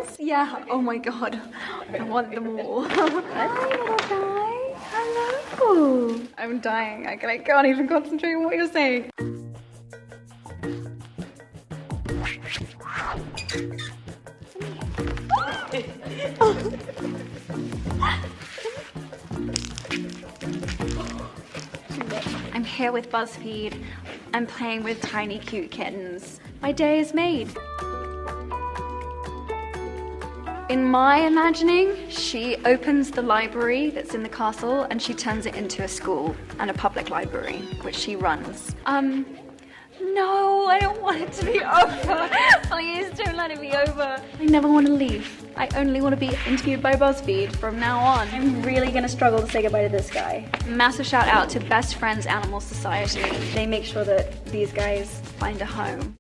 animals? Yeah, oh my god, I want them all. Hi, little guy. Hello. I'm dying. I can't even concentrate on what you're saying. I'm here with BuzzFeed. I'm playing with tiny cute kittens. My day is made. In my imagining, she opens the library that's in the castle and she turns it into a school and a public library, which she runs. No, I don't want it to be over. Please don't let it be over. I never want to leave. I only want to be interviewed by BuzzFeed from now on. I'm really gonna struggle to say goodbye to this guy. Massive shout out to Best Friends Animal Society. They make sure that these guys find a home.